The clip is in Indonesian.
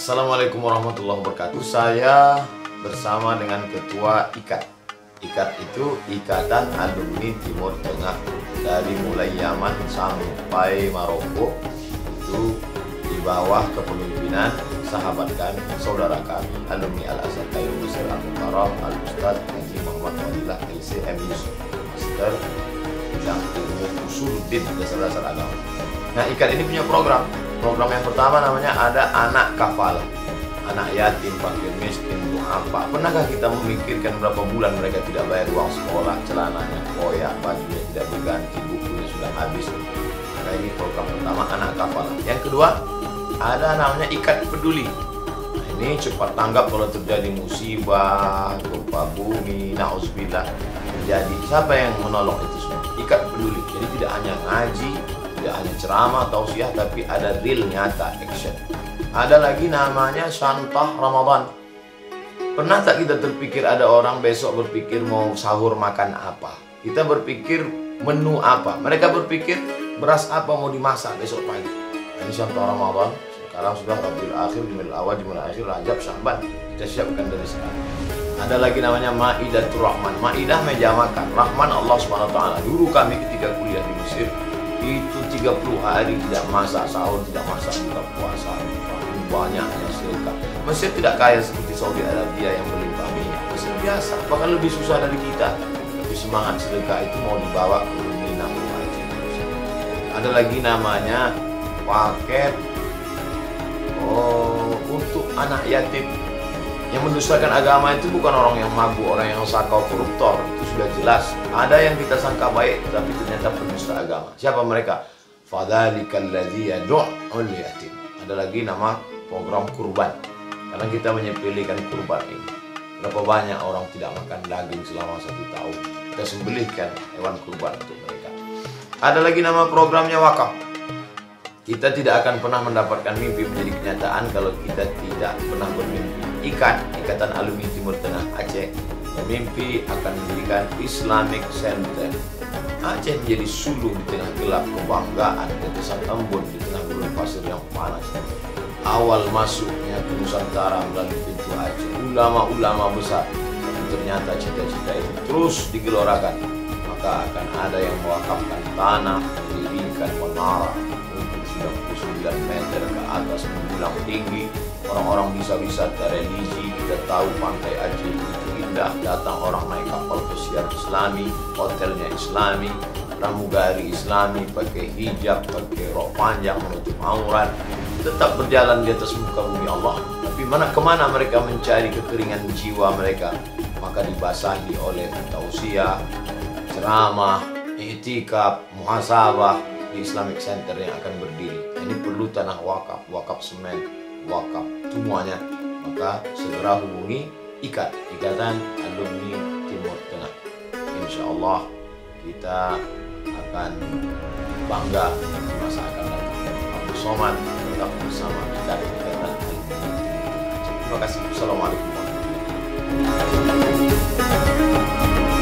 Assalamualaikum warahmatullahi wabarakatuh. Saya bersama dengan Ketua IKAT. IKAT itu Ikatan Alumni Timur Tengah. Dari mulai Yaman sampai Maroko, itu di bawah kepemimpinan sahabat kami, saudara kami, alumni Al-Azhar Kairo Mesir Al-Mukarram, Al-Ustaz Haji Muhammad Fadilah LCM Yusuf, Master bidang ilmu usuluddin, dasar-dasar agama. Nah, IKAT ini punya program. Program yang pertama namanya ada anak kafalah, anak yatim, fakir miskin, apa. Pernahkah kita memikirkan berapa bulan mereka tidak bayar uang sekolah, celananya koyak, bajunya tidak berganti, bukunya sudah habis. Nah, ini program pertama, anak kafalah. Yang kedua, ada namanya IKAT Peduli. Nah, ini cepat tanggap kalau terjadi musibah, gempa bumi, na'udzubillah terjadi. Siapa yang menolong itu semua? IKAT Peduli. Jadi tidak hanya ngaji, tidak hanya ceramah, tausiah, tapi ada real, nyata, action. Ada lagi namanya Syantah Ramadan. Pernah tak kita terpikir ada orang besok berpikir mau sahur makan apa? Kita berpikir menu apa? Mereka berpikir beras apa mau dimasak besok pagi. Ini Syantah Ramadan. Sekarang sudah Rabiul Akhir, Jumadil Awal, Jumadil Akhir, Rajab, Sya'ban. Kita siapkan dari sekarang. Ada lagi namanya Maidatul Rahman. Maidah meja makan. Rahman Allah SWT. Dulu kami ketika kuliah di Mesir, itu 30 hari tidak masak sahur, tidak masak buka puasa. Banyaknya sedekah. Mesir tidak kaya seperti Saudi Arabia yang berlimpah minyak. Mesir biasa, bahkan lebih susah dari kita. Tapi semangat sedekah itu mau dibawa ke Mina Haji. Ada lagi namanya paket untuk anak yatim. Yang mendustakan agama itu bukan orang yang mabuk, orang yang sakau, koruptor. Itu sudah jelas. Ada yang kita sangka baik, tapi ternyata pendusta agama. Siapa mereka? Fadzalikal ladzi yad'ul yatim. Ada lagi nama program kurban. Karena kita menyepelekan kurban ini. Berapa banyak orang tidak makan daging selama 1 tahun. Kita sembelihkan hewan kurban untuk mereka. Ada lagi nama programnya wakaf. Kita tidak akan pernah mendapatkan mimpi menjadi kenyataan kalau kita tidak pernah bermimpi. Ikatan Alumni Timur Tengah Aceh bermimpi akan mendirikan Islamic Center. Aceh menjadi suluh di tengah gelap kebanggaan, tetesan embun di tengah gurun pasir yang panas. Awal masuknya ke Nusantara melalui pintu Aceh, ulama-ulama besar. Dan ternyata cita-cita itu terus digelorakan. Maka akan ada yang mewakafkan tanah, mendirikan menara untuk 99 meter ke atas menjulang tinggi. Orang-orang bisa wisata religi. Kita tahu pantai Aceh itu indah. Datang orang naik kapal pesiar Islami, hotelnya Islami, pramugari Islami, pakai hijab, pakai rok panjang menutup aurat, tetap berjalan di atas muka bumi Allah. Tapi kemana mereka mencari kekeringan jiwa mereka? Maka dibasahi oleh tausiah, ceramah, i'tikaf, muhasabah di Islamic Center yang akan berdiri. Ini perlu tanah wakaf, wakaf semen, wakaf semuanya. Maka segera hubungi Ikatan Alumni Timur Tengah. Insya Allah kita akan bangga di masa akan datang. Abdul Somad tetap bersama Ikatan Alumni Timur Tengah. Terima kasih. Assalamualaikum warahmatullahi wabarakatuh.